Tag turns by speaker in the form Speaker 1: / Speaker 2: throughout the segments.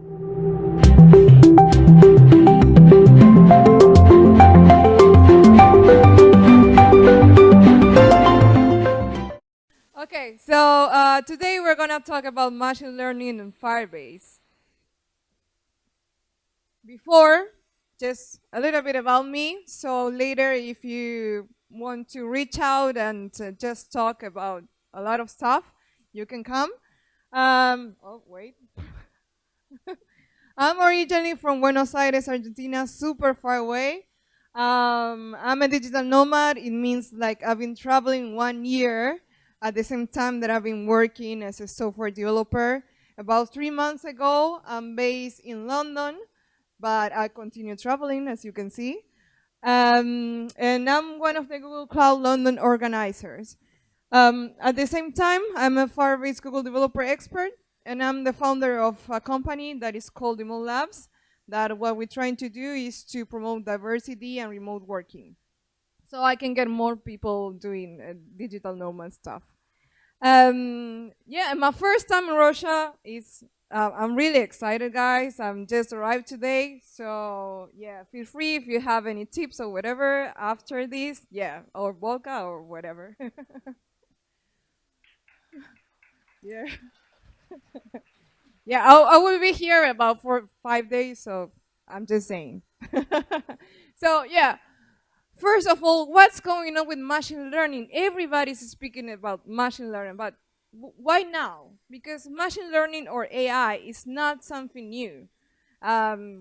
Speaker 1: Okay, so today we're going to talk about machine learning and Firebase. Before, just a little bit about me. So later, if you want to reach out and just talk about a lot of stuff, you can come. Oh, wait. I'm originally from Buenos Aires, Argentina, super far away. I'm a digital nomad. It means like I've been traveling 1 year at the same time that I've been working as a software developer. About 3 months ago, I'm based in London, but I continue traveling, as you can see. And I'm one of the Google Cloud London organizers. At the same time, I'm a Firebase Google developer expert, and I'm the founder of a company that is called Remote Labs, that what we're trying to do is to promote diversity and remote working. So I can get more people doing digital nomad stuff. Yeah, my first time in Russia is, I'm really excited, guys. I'm just arrived today. So yeah, feel free if you have any tips or whatever after this, yeah, or vodka or whatever. Yeah. Yeah, I will be here about 5 days, so I'm just saying. So yeah, first of all, what's going on with machine learning? Everybody's speaking about machine learning, but why now? Because machine learning or AI is not something new.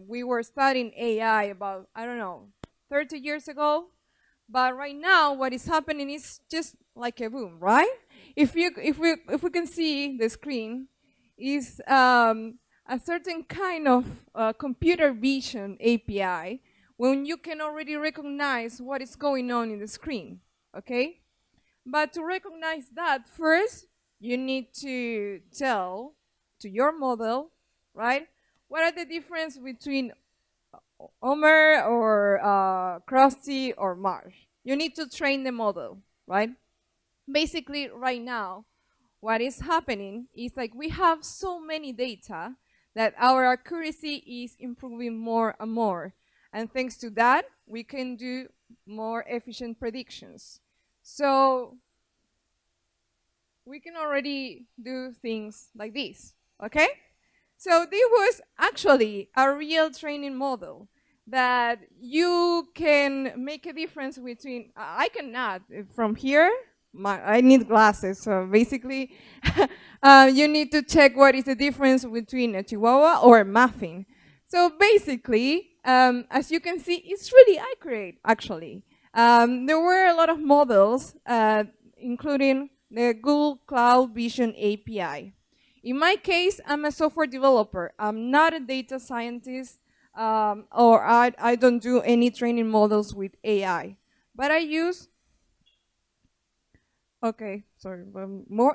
Speaker 1: We were studying AI about, I don't know, 30 years ago, but right now what is happening is just like a boom, right? If we can see the screen, is a certain kind of computer vision API when you can already recognize what is going on in the screen, okay? But to recognize that, first, you need to tell to your model, right? What are the difference between Homer or Krusty or Marsh? You need to train the model, right? Basically, right now, what is happening is like we have so many data that our accuracy is improving more and more. And thanks to that, we can do more efficient predictions. So we can already do things like this, okay? So this was actually a real training model that you can make a difference between, I cannot, from here, I need glasses, so basically you need to check what is the difference between a Chihuahua or a muffin. So basically, as you can see, it's really accurate, actually. There were a lot of models, including the Google Cloud Vision API. In my case, I'm a software developer. I'm not a data scientist, or I don't do any training models with AI. But I use, okay, sorry,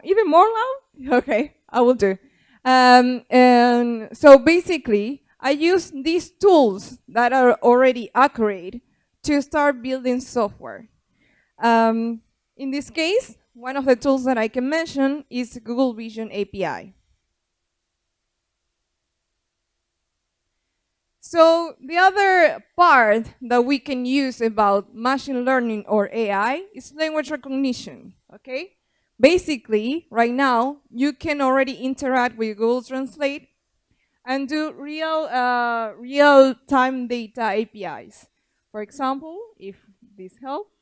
Speaker 1: even more loud? Okay, I will do. And so basically, I use these tools that are already accurate to start building software. In this case, one of the tools that I can mention is Google Vision API. So the other part that we can use about machine learning or AI is language recognition, okay? Basically, right now, you can already interact with Google Translate and do real-time data APIs. For example, if this helps,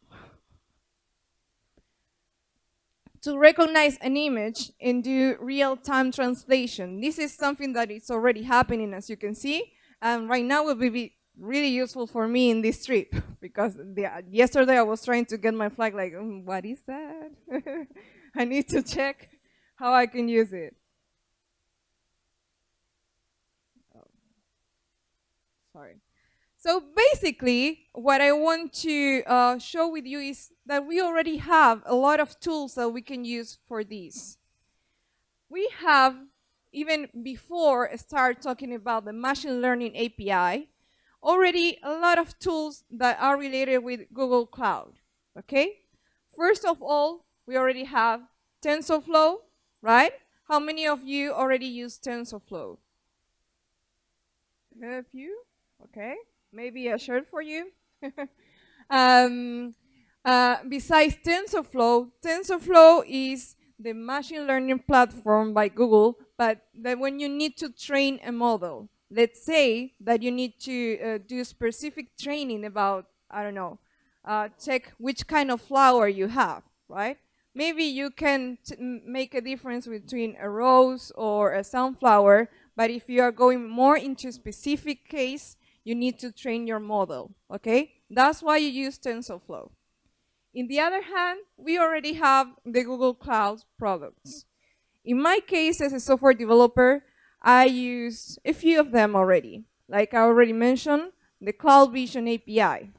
Speaker 1: to recognize an image and do real-time translation. This is something that is already happening, as you can see. And right now will be really useful for me in this trip because yesterday I was trying to get my flag like, what is that? I need to check how I can use it. Oh. Sorry. So basically, what I want to show with you is that we already have a lot of tools that we can use for this. We have, even before I start talking about the machine learning API, already a lot of tools that are related with Google Cloud, okay? First of all, we already have TensorFlow, right? How many of you already use TensorFlow? A few, okay, maybe a shirt for you. um, Besides TensorFlow, TensorFlow is the machine learning platform by Google, but that when you need to train a model, let's say that you need to do specific training about, I don't know, check which kind of flower you have, right? Maybe you can make a difference between a rose or a sunflower, but if you are going more into a specific case, you need to train your model, okay? That's why you use TensorFlow. In the other hand, we already have the Google Cloud products. In my case, as a software developer, I use a few of them already. Like I already mentioned, the Cloud Vision API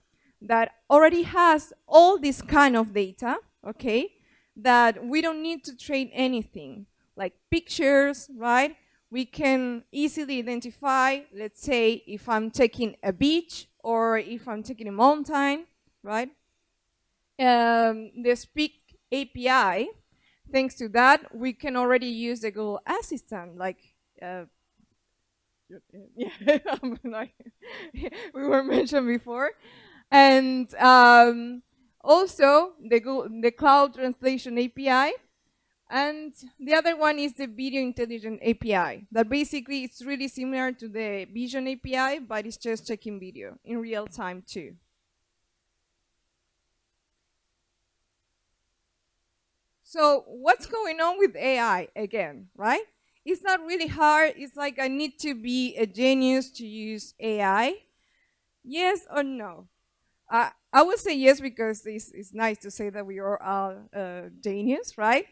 Speaker 1: that already has all this kind of data, okay, that we don't need to train anything, like pictures, right? We can easily identify, let's say, if I'm taking a beach or if I'm taking a mountain, right? The Speak API, thanks to that, we can already use the Google Assistant, like, yeah, we were mentioned before. And also the Cloud Translation API. And the other one is the Video Intelligence API, that basically it's really similar to the Vision API, but it's just checking video in real time too. So what's going on with AI again, right? It's not really hard. It's like I need to be a genius to use AI. Yes or no? I would say yes because it's nice to say that we are all genius, right?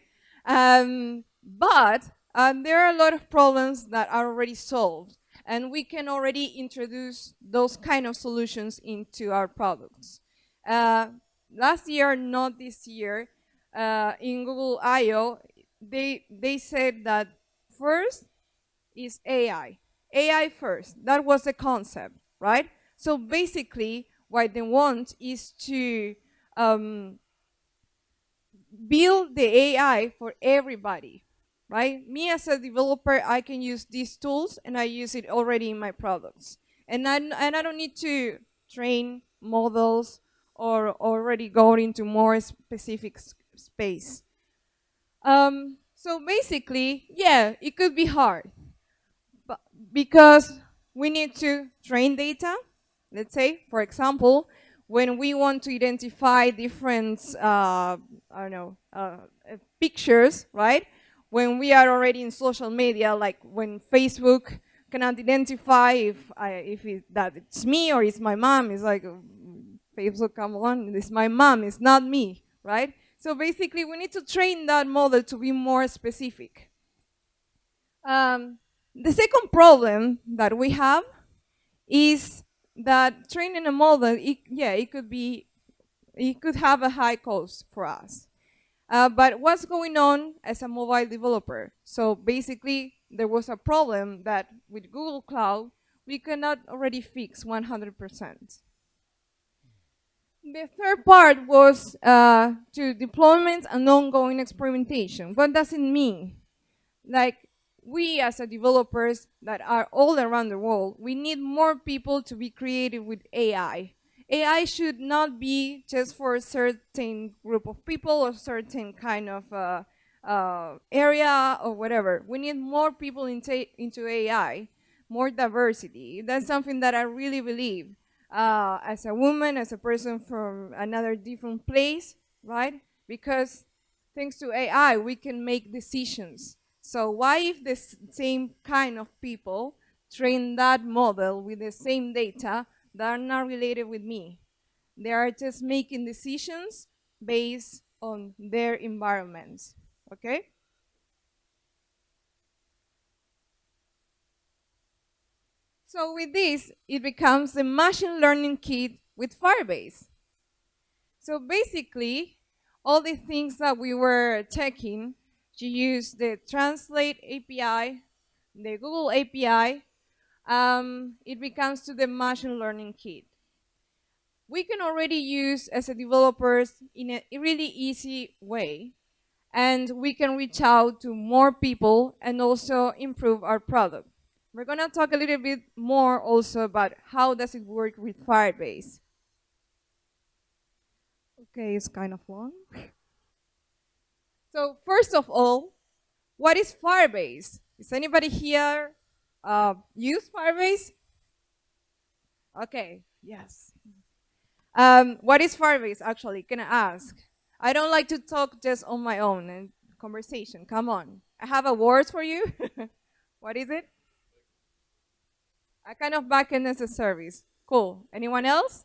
Speaker 1: But there are a lot of problems that are already solved, and we can already introduce those kind of solutions into our products. Last year, not this year, in Google I/O, they said that first is AI. AI first. That was the concept, right? So basically, what they want is to build the AI for everybody, right? Me as a developer, I can use these tools, and I use it already in my products. And I don't need to train models or already go into more specific space. So basically, yeah, it could be hard, but because we need to train data. Let's say, for example, when we want to identify different, I don't know, pictures, right? When we are already in social media, like when Facebook cannot identify if that it's me or it's my mom, it's like, Facebook, come on, it's my mom, it's not me, right? So basically, we need to train that model to be more specific. The second problem that we have is that training a model, it could have a high cost for us. But what's going on as a mobile developer? So basically, there was a problem that with Google Cloud, we cannot already fix 100%. The third part was to deployment and ongoing experimentation. What does it mean? Like, we as a developers that are all around the world, we need more people to be creative with AI. AI should not be just for a certain group of people or certain kind of area or whatever. We need more people into AI, more diversity. That's something that I really believe. As a woman, as a person from another different place, right? Because thanks to AI, we can make decisions. So why if the same kind of people train that model with the same data that are not related with me? They are just making decisions based on their environments, okay? So with this, it becomes the machine learning kit with Firebase. So basically, all the things that we were checking, to use the Translate API, the Google API, it becomes to the machine learning kit. We can already use as a developers in a really easy way, and we can reach out to more people and also improve our product. we're gonna talk a little bit more also about how does it work with Firebase. Okay, it's kind of long. So first of all, what is Firebase? Is anybody here use Firebase? Okay, yes. What is Firebase actually? Can I ask? I don't like to talk just on my own and conversation. Come on. I have awards for you. What is it? A kind of backend as a service. Cool. Anyone else?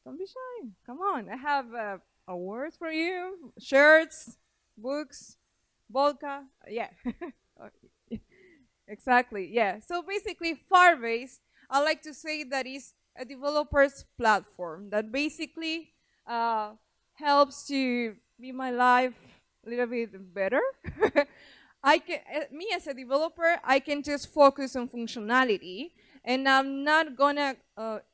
Speaker 1: Don't be shy. Come on. I have awards for you. Shirts, books, vodka. Yeah. Exactly. Yeah. So basically, Firebase, I like to say that is a developer's platform that basically uh, helps to make my life a little bit better. I can, me as a developer, I can just focus on functionality, and I'm not gonna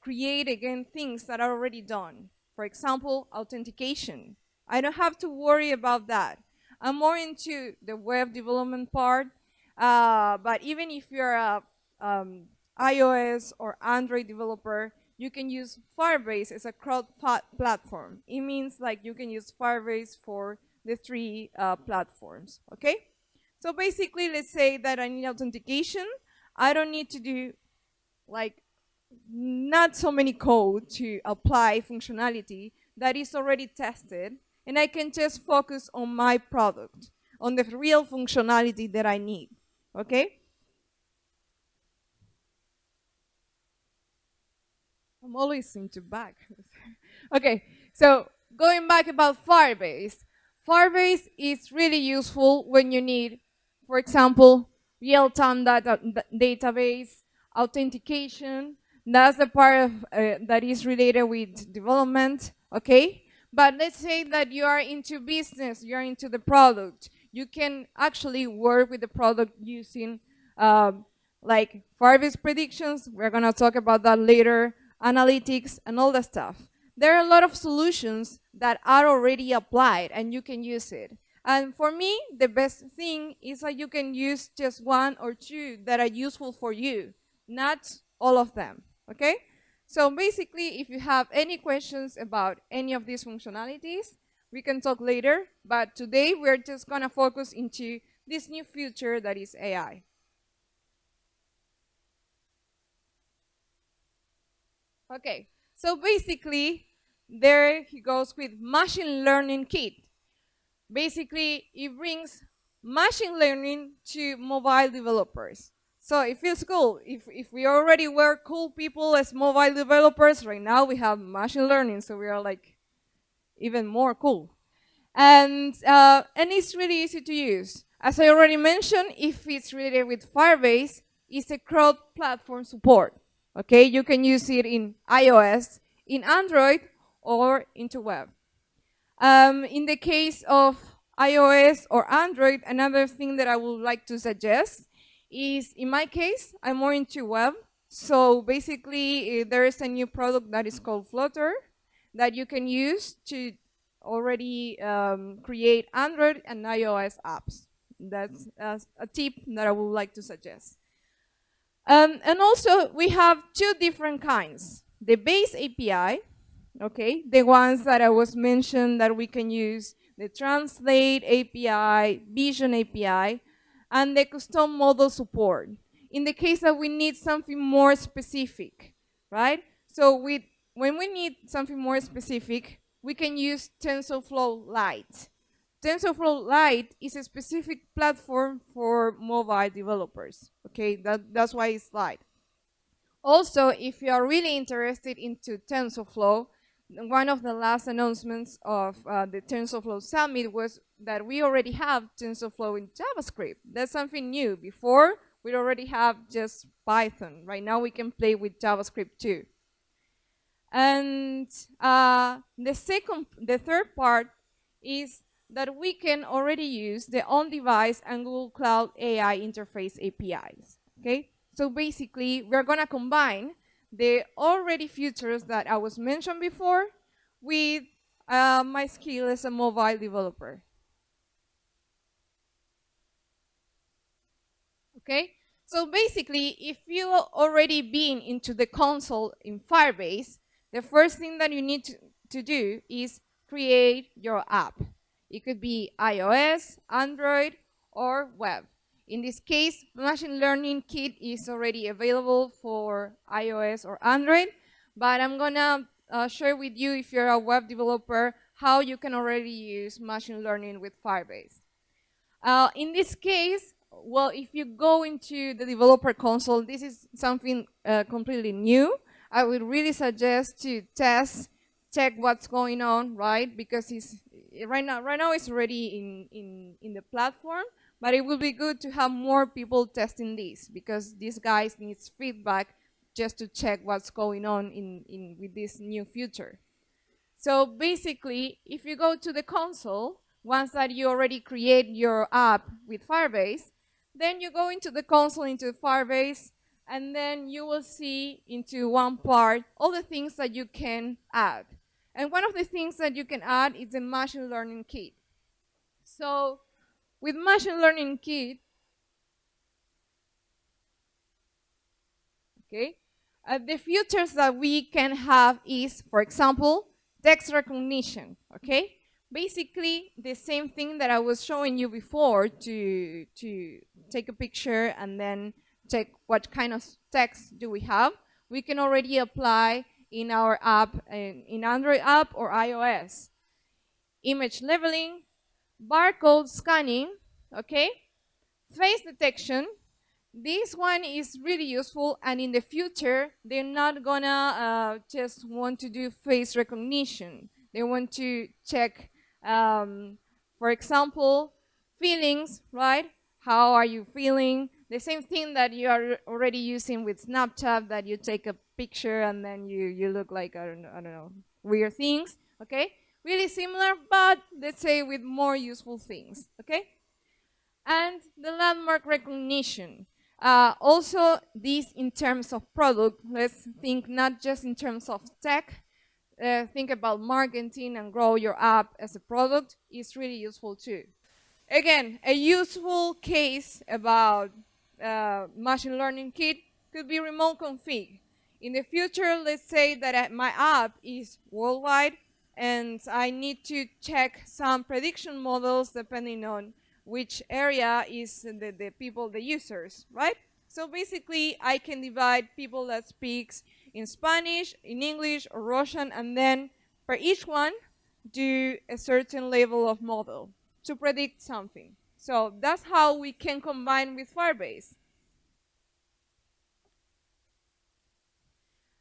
Speaker 1: create again things that are already done. For example, authentication. I don't have to worry about that. I'm more into the web development part, but even if you're a iOS or Android developer, you can use Firebase as a crowd platform. It means like you can use Firebase for the three platforms, okay? So basically, let's say that I need authentication. I don't need to do like not so many code to apply functionality that is already tested, and I can just focus on my product, on the real functionality that I need, okay? I'm always into back. Okay, so going back about Firebase. Firebase is really useful when you need, for example, real-time database, authentication. That's the part of, that is related with development, okay? But let's say that you are into business, you are into the product. You can actually work with the product using like Firebase predictions. We're gonna talk about that later. Analytics and all that stuff. There are a lot of solutions that are already applied and you can use it. And for me, the best thing is that you can use just one or two that are useful for you, not all of them, okay? So basically, if you have any questions about any of these functionalities, we can talk later, but today we're just gonna focus into this new feature that is AI. Okay, so basically, there he goes with machine learning kit. Basically, it brings machine learning to mobile developers. So it feels cool. If we already were cool people as mobile developers, right now we have machine learning, so we are like even more cool. And it's really easy to use. As I already mentioned, if it's related with Firebase, it's a cross-platform support. Okay, you can use it in iOS, in Android, or into web. In the case of iOS or Android, another thing that I would like to suggest is, in my case, I'm more into web. So basically, there is a new product that is called Flutter that you can use to already create Android and iOS apps. That's a tip that I would like to suggest. And also, we have two different kinds. The base API, okay, the ones that I was mentioned that we can use, the Translate API, Vision API, and the custom model support. In the case that we need something more specific, right? So when we need something more specific, we can use TensorFlow Lite. TensorFlow Lite is a specific platform for mobile developers. Okay, that's why it's Lite. Also, if you are really interested into TensorFlow, one of the last announcements of the TensorFlow Summit was that we already have TensorFlow in JavaScript. That's something new. Before, we already have just Python. Right now, we can play with JavaScript too. And the third part is that we can already use the on-device and Google Cloud AI interface APIs, okay? So basically, we're gonna combine the already features that I was mentioned before with my skill as a mobile developer. Okay, So basically, if you already been into the console in Firebase, the first thing that you need to do is create your app. It could be iOS, Android, or web. In this case, Machine Learning Kit is already available for iOS or Android, but I'm gonna share with you, if you're a web developer, how you can already use machine learning with Firebase. In this case, well, if you go into the developer console, this is something completely new. I would really suggest to test, check what's going on, right? Because right now it's already in the platform, but it will be good to have more people testing this, because these guys needs feedback just to check what's going on with this new feature. So basically, if you go to the console, once that you already create your app with Firebase, then you go into the console, into Firebase, and then you will see into one part all the things that you can add. And one of the things that you can add is the Machine Learning Kit. So with Machine Learning Kit, okay, the features that we can have is, for example, text recognition, okay? Basically, the same thing that I was showing you before, to take a picture and then check what kind of text do we have. We can already apply in our app, in Android app or iOS. Image labeling, barcode scanning, okay? Face detection. This one is really useful, and in the future, they're not gonna just want to do face recognition. They want to check, for example, feelings, right? How are you feeling? The same thing that you are already using with Snapchat, that you take a picture and then you look like, I don't know, weird things, okay? Really similar, but let's say with more useful things, okay? And the landmark recognition. Also, this in terms of product, let's think not just in terms of tech, think about marketing and grow your app as a product is really useful too. Again, a useful case about machine learning kit could be remote config. In the future, let's say that my app is worldwide and I need to check some prediction models depending on which area is the people, the users, right? So basically, I can divide people that speaks in Spanish, in English, or Russian, and then for each one, do a certain level of model to predict something. So that's how we can combine with Firebase.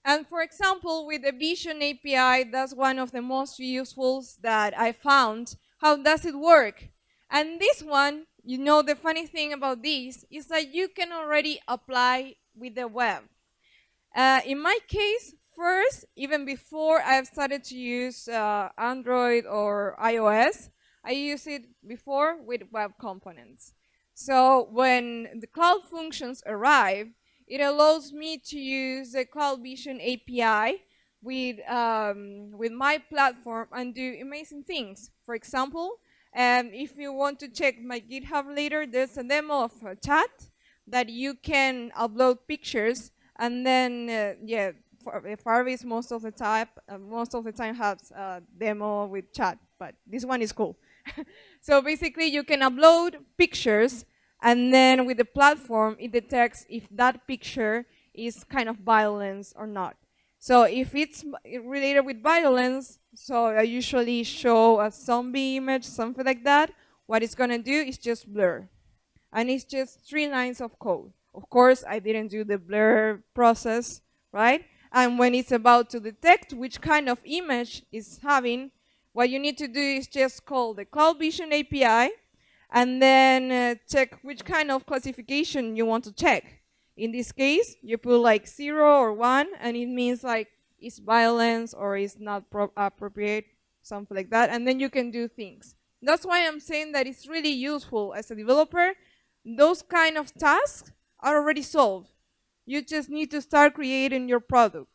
Speaker 1: And for example, with the Vision API, that's one of the most useful that I found. How does it work? And this one, you know, the funny thing about this is that you can already apply with the web. In my case, first, even before I've started to use Android or iOS, I used it before with web components. So when the Cloud Functions arrive, it allows me to use the Cloud Vision API with my platform and do amazing things. For example, if you want to check my GitHub later, there's a demo of a chat that you can upload pictures, and then yeah, Firebase most of the time has a demo with chat, but this one is cool. So basically, you can upload pictures, and then with the platform, it detects if that picture is kind of violence or not. So if it's related with violence, so I usually show a zombie image, something like that. What it's gonna do is just blur. And it's just 3 lines of code. Of course, I didn't do the blur process, right? And when it's about to detect which kind of image it's having, what you need to do is just call the Cloud Vision API and then check which kind of classification you want to check. In this case, you put like 0 or 1, and it means like it's violence or it's not appropriate, something like that, and then you can do things. That's why I'm saying that it's really useful as a developer. Those kind of tasks are already solved. You just need to start creating your product.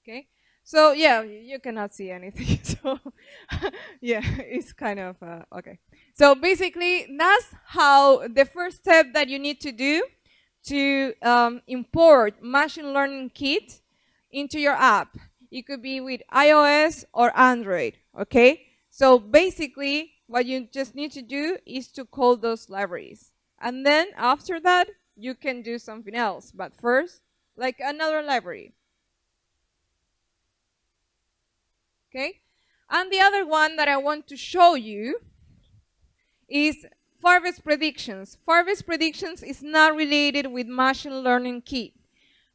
Speaker 1: Okay, so yeah, you cannot see anything. So yeah, it's kind of okay. So basically, that's how the first step that you need to do to import machine learning kit into your app. It could be with iOS or Android, okay? So basically, what you just need to do is to call those libraries. And then after that, you can do something else. But first, like another library. Okay? And the other one that I want to show you is Firebase predictions. Firebase predictions is not related with machine learning kit,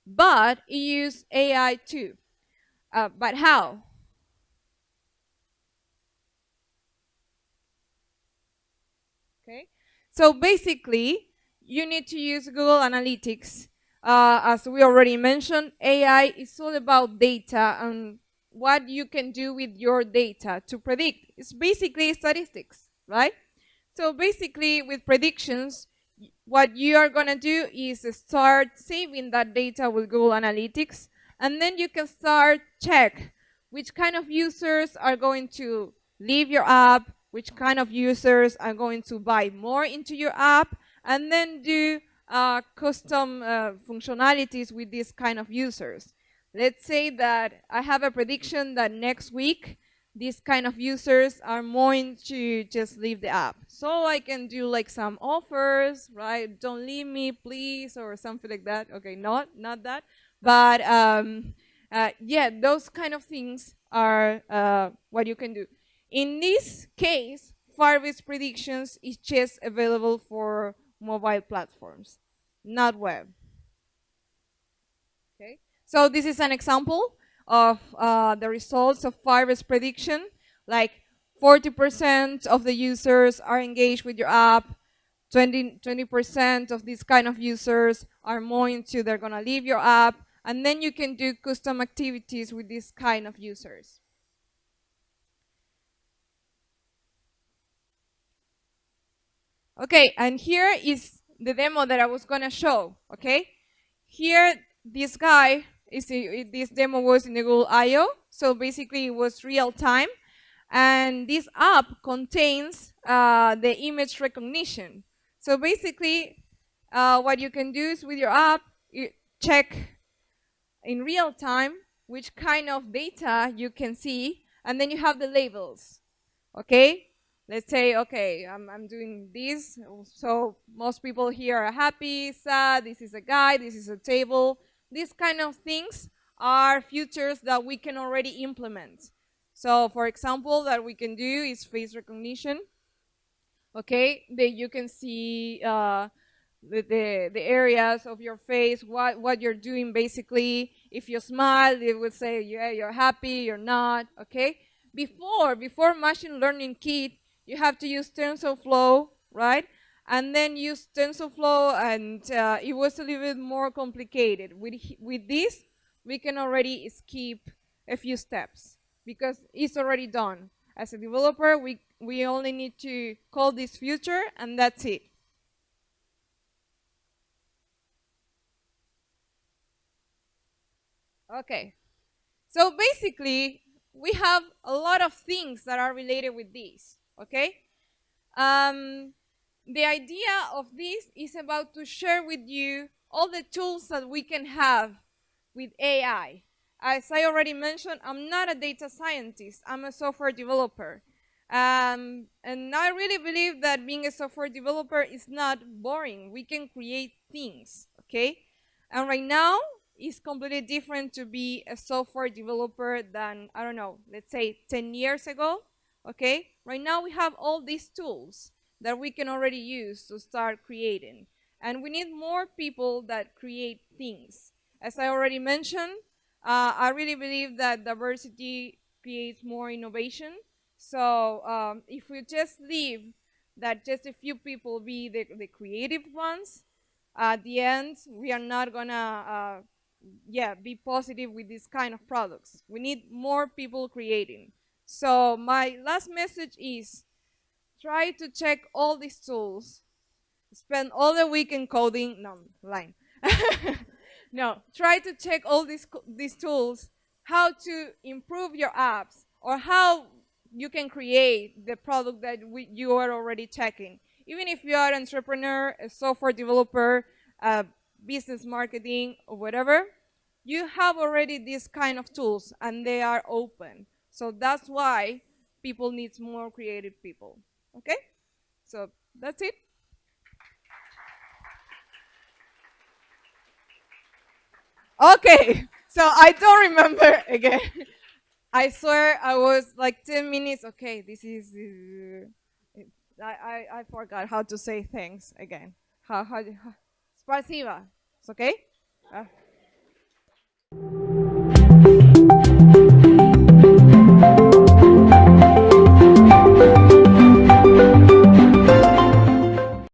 Speaker 1: but it uses AI too. But how? Okay. So basically, you need to use Google Analytics. As we already mentioned, AI is all about data and what you can do with your data to predict. It's basically statistics, right? So basically, with predictions, what you are going to do is start saving that data with Google Analytics, and then you can start check which kind of users are going to leave your app, which kind of users are going to buy more into your app, and then do custom functionalities with these kind of users. Let's say that I have a prediction that next week these kind of users are more into just leave the app. So I can do like some offers, right? Don't leave me, please, or something like that. Okay, not that. But yeah, those kind of things are what you can do. In this case, Firebase predictions is just available for mobile platforms, not web. Okay, so this is an example of the results of Firebase prediction. Like 40% of the users are engaged with your app, 20% of these kind of users are more into they're gonna leave your app, and then you can do custom activities with this kind of users. Okay, and here is the demo that I was gonna show, okay? Here, this guy, this demo was in the Google I/O, so basically it was real time, and this app contains the image recognition. So basically, what you can do is with your app, you check in real time which kind of data you can see, and then you have the labels, okay? Let's say, okay, I'm doing this, so most people here are happy, sad, this is a guy, this is a table. These kind of things are features that we can already implement. So, for example, that we can do is face recognition. Okay, that you can see the areas of your face, what you're doing basically. If you smile, it would say, yeah, you're happy, you're not, okay? Before machine learning kit, you have to use TensorFlow, right? And then use TensorFlow, and it was a little bit more complicated. With this, we can already skip a few steps because it's already done. As a developer, we only need to call this feature, and that's it. Okay, so basically, we have a lot of things that are related with this, okay? The idea of this is about to share with you all the tools that we can have with AI. As I already mentioned, I'm not a data scientist, I'm a software developer. And I really believe that being a software developer is not boring. We can create things, okay? And right now, it's completely different to be a software developer than, I don't know, let's say 10 years ago, okay? Right now, we have all these tools that we can already use to start creating. And we need more people that create things. As I already mentioned, I really believe that diversity creates more innovation. So if we just leave that just a few people be the creative ones, at the end, we are not gonna be positive with this kind of products. We need more people creating. So my last message is try to check all these tools. Spend all the weekend coding. No, I'm lying. No, try to check all these tools, how to improve your apps, or how you can create the product that you are already checking. Even if you are an entrepreneur, a software developer, business marketing, or whatever, you have already these kind of tools, and they are open. So that's why people need more creative people. Okay? So that's it. Okay. So I don't remember again. I swear I was like 10 minutes. Okay, this is. I forgot how to say thanks again. How Spasiba. It's okay? Uh,